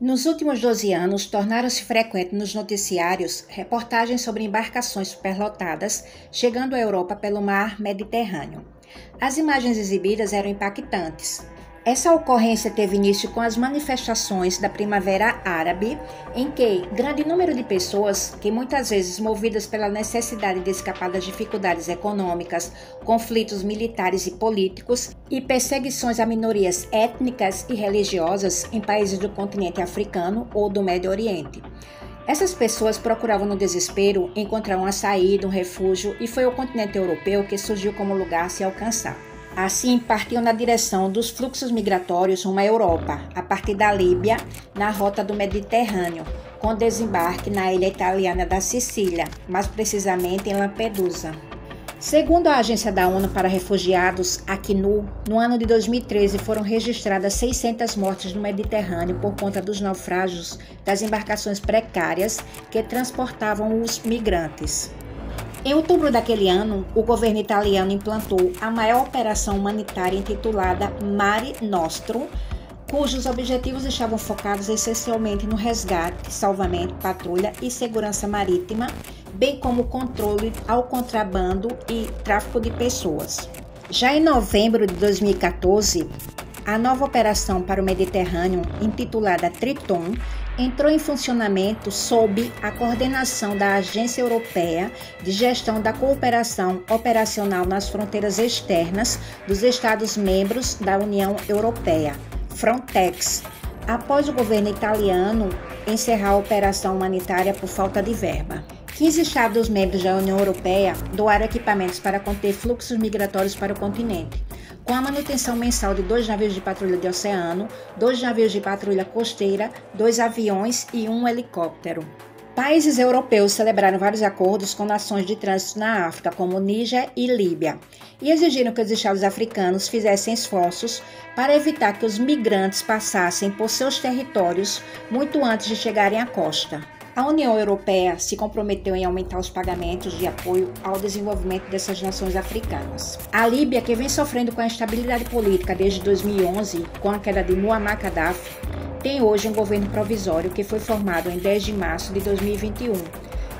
Nos últimos 12 anos, tornaram-se frequentes nos noticiários reportagens sobre embarcações superlotadas chegando à Europa pelo mar Mediterrâneo. As imagens exibidas eram impactantes. Essa ocorrência teve início com as manifestações da Primavera Árabe, em que grande número de pessoas, que muitas vezes movidas pela necessidade de escapar das dificuldades econômicas, conflitos militares e políticos e perseguições a minorias étnicas e religiosas em países do continente africano ou do Médio Oriente. Essas pessoas procuravam no desespero encontrar uma saída, um refúgio, e foi o continente europeu que surgiu como lugar a se alcançar. Assim, partiam na direção dos fluxos migratórios rumo à Europa, a partir da Líbia, na rota do Mediterrâneo, com desembarque na ilha italiana da Sicília, mais precisamente em Lampedusa. Segundo a Agência da ONU para Refugiados, ACNUR, no ano de 2013 foram registradas 600 mortes no Mediterrâneo por conta dos naufrágios das embarcações precárias que transportavam os migrantes. Em outubro daquele ano, o governo italiano implantou a maior operação humanitária intitulada Mare Nostrum, cujos objetivos estavam focados essencialmente no resgate, salvamento, patrulha e segurança marítima, bem como controle ao contrabando e tráfico de pessoas. Já em novembro de 2014, a nova operação para o Mediterrâneo, intitulada Triton, entrou em funcionamento sob a coordenação da Agência Europeia de Gestão da Cooperação Operacional nas Fronteiras Externas dos Estados-membros da União Europeia, Frontex, após o governo italiano encerrar a operação humanitária por falta de verba. 15 Estados-membros da União Europeia doaram equipamentos para conter fluxos migratórios para o continente, com a manutenção mensal de 2 navios de patrulha de oceano, 2 navios de patrulha costeira, 2 aviões e 1 helicóptero. Países europeus celebraram vários acordos com nações de trânsito na África, como Níger e Líbia, e exigiram que os estados africanos fizessem esforços para evitar que os migrantes passassem por seus territórios muito antes de chegarem à costa. A União Europeia se comprometeu em aumentar os pagamentos de apoio ao desenvolvimento dessas nações africanas. A Líbia, que vem sofrendo com a instabilidade política desde 2011, com a queda de Muammar Gaddafi, tem hoje um governo provisório que foi formado em 10 de março de 2021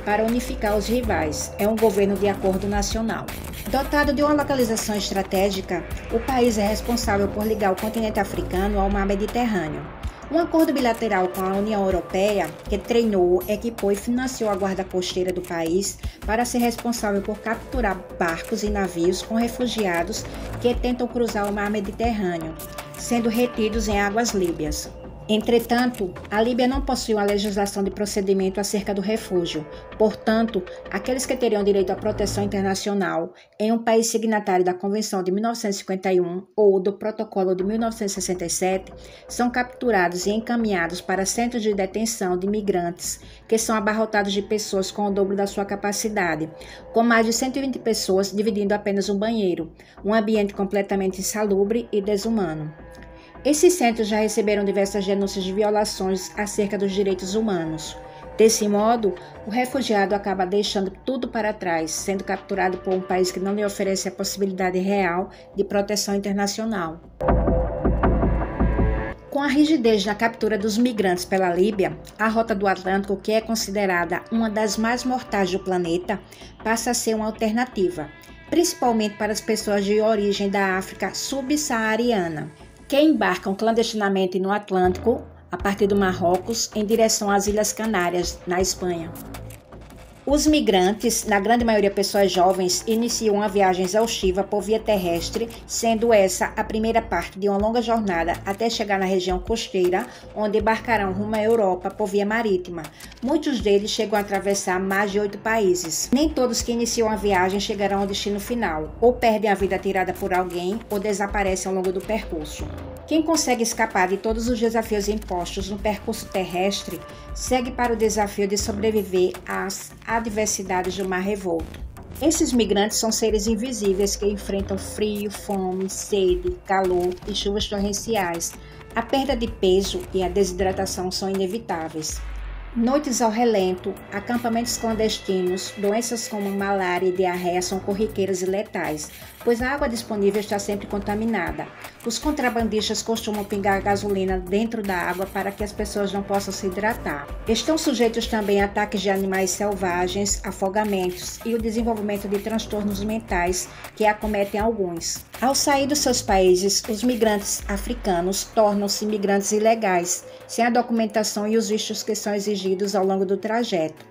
para unificar os rivais. É um governo de acordo nacional. Dotado de uma localização estratégica, o país é responsável por ligar o continente africano ao mar Mediterrâneo. Um acordo bilateral com a União Europeia, que treinou, equipou e financiou a guarda costeira do país para ser responsável por capturar barcos e navios com refugiados que tentam cruzar o mar Mediterrâneo, sendo retidos em águas líbias. Entretanto, a Líbia não possui uma legislação de procedimento acerca do refúgio. Portanto, aqueles que teriam direito à proteção internacional em um país signatário da Convenção de 1951 ou do Protocolo de 1967 são capturados e encaminhados para centros de detenção de migrantes, que são abarrotados de pessoas com o dobro da sua capacidade, com mais de 120 pessoas dividindo apenas um banheiro, um ambiente completamente insalubre e desumano. Esses centros já receberam diversas denúncias de violações acerca dos direitos humanos. Desse modo, o refugiado acaba deixando tudo para trás, sendo capturado por um país que não lhe oferece a possibilidade real de proteção internacional. Com a rigidez na captura dos migrantes pela Líbia, a Rota do Atlântico, que é considerada uma das mais mortais do planeta, passa a ser uma alternativa, principalmente para as pessoas de origem da África subsaariana, que embarcam clandestinamente no Atlântico, a partir do Marrocos, em direção às Ilhas Canárias, na Espanha. Os migrantes, na grande maioria pessoas jovens, iniciam a viagem exaustiva por via terrestre, sendo essa a primeira parte de uma longa jornada até chegar na região costeira, onde embarcarão rumo à Europa por via marítima. Muitos deles chegam a atravessar mais de 8 países. Nem todos que iniciam a viagem chegarão ao destino final, ou perdem a vida tirada por alguém, ou desaparecem ao longo do percurso. Quem consegue escapar de todos os desafios impostos no percurso terrestre, segue para o desafio de sobreviver às adversidades do mar revolto. Esses migrantes são seres invisíveis que enfrentam frio, fome, sede, calor e chuvas torrenciais. A perda de peso e a desidratação são inevitáveis. Noites ao relento, acampamentos clandestinos, doenças como malária e diarreia são corriqueiras e letais, pois a água disponível está sempre contaminada. Os contrabandistas costumam pingar gasolina dentro da água para que as pessoas não possam se hidratar. Estão sujeitos também a ataques de animais selvagens, afogamentos e o desenvolvimento de transtornos mentais que acometem alguns. Ao sair dos seus países, os migrantes africanos tornam-se migrantes ilegais, sem a documentação e os vistos que são exigidos ao longo do trajeto.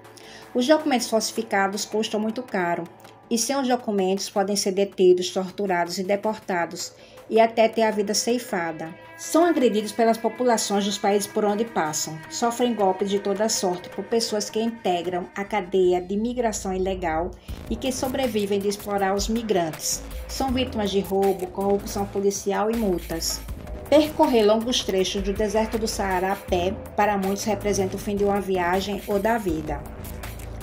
Os documentos falsificados custam muito caro, e sem os documentos podem ser detidos, torturados e deportados, e até ter a vida ceifada. São agredidos pelas populações dos países por onde passam, sofrem golpes de toda sorte por pessoas que integram a cadeia de migração ilegal e que sobrevivem de explorar os migrantes. São vítimas de roubo, corrupção policial e multas. Percorrer longos trechos do deserto do Saara a pé, para muitos representa o fim de uma viagem ou da vida.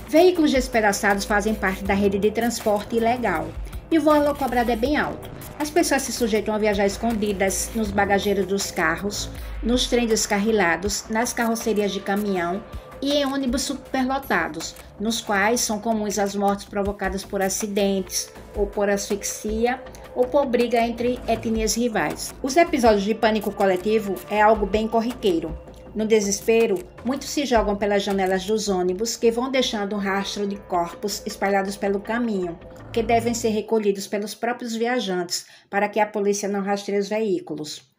Veículos despedaçados fazem parte da rede de transporte ilegal e o valor cobrado é bem alto. As pessoas se sujeitam a viajar escondidas nos bagageiros dos carros, nos trens descarrilados, nas carrocerias de caminhão e em ônibus superlotados, nos quais são comuns as mortes provocadas por acidentes ou por asfixia ou por briga entre etnias rivais. Os episódios de pânico coletivo é algo bem corriqueiro. No desespero, muitos se jogam pelas janelas dos ônibus que vão deixando um rastro de corpos espalhados pelo caminho, que devem ser recolhidos pelos próprios viajantes para que a polícia não rastreie os veículos.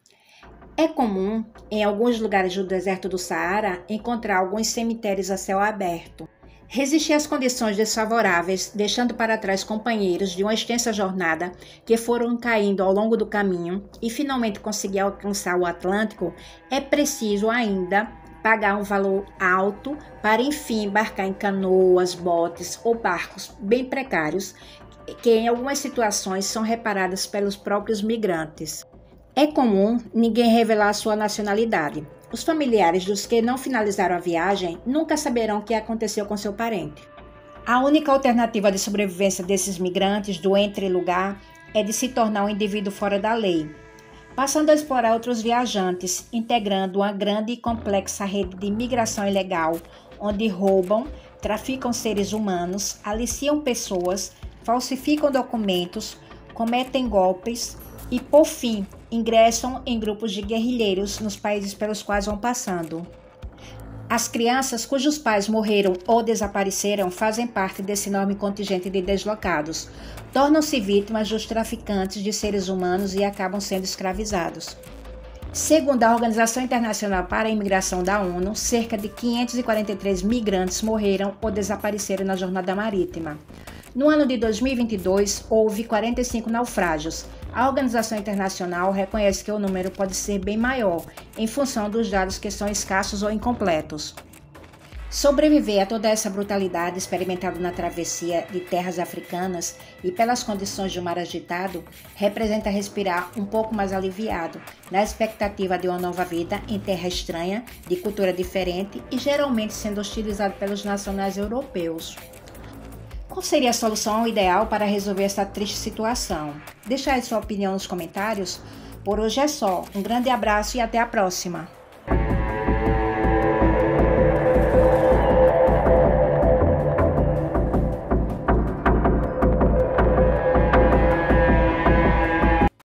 É comum, em alguns lugares do deserto do Saara, encontrar alguns cemitérios a céu aberto. Resistir às condições desfavoráveis, deixando para trás companheiros de uma extensa jornada que foram caindo ao longo do caminho e finalmente conseguir alcançar o Atlântico, é preciso ainda pagar um valor alto para enfim embarcar em canoas, botes ou barcos bem precários que em algumas situações são reparadas pelos próprios migrantes. É comum ninguém revelar sua nacionalidade. Os familiares dos que não finalizaram a viagem nunca saberão o que aconteceu com seu parente. A única alternativa de sobrevivência desses migrantes do entre-lugar é de se tornar um indivíduo fora da lei, passando a explorar outros viajantes, integrando uma grande e complexa rede de imigração ilegal, onde roubam, traficam seres humanos, aliciam pessoas, falsificam documentos, cometem golpes e, por fim, ingressam em grupos de guerrilheiros nos países pelos quais vão passando. As crianças cujos pais morreram ou desapareceram fazem parte desse enorme contingente de deslocados, tornam-se vítimas dos traficantes de seres humanos e acabam sendo escravizados. Segundo a Organização Internacional para a Imigração da ONU, cerca de 543 migrantes morreram ou desapareceram na jornada marítima. No ano de 2022, houve 45 naufrágios. A Organização Internacional reconhece que o número pode ser bem maior, em função dos dados que são escassos ou incompletos. Sobreviver a toda essa brutalidade experimentada na travessia de terras africanas e pelas condições de um mar agitado, representa respirar um pouco mais aliviado, na expectativa de uma nova vida em terra estranha, de cultura diferente e geralmente sendo hostilizado pelos nacionais europeus. Qual seria a solução ideal para resolver essa triste situação? Deixe aí sua opinião nos comentários. Por hoje é só. Um grande abraço e até a próxima!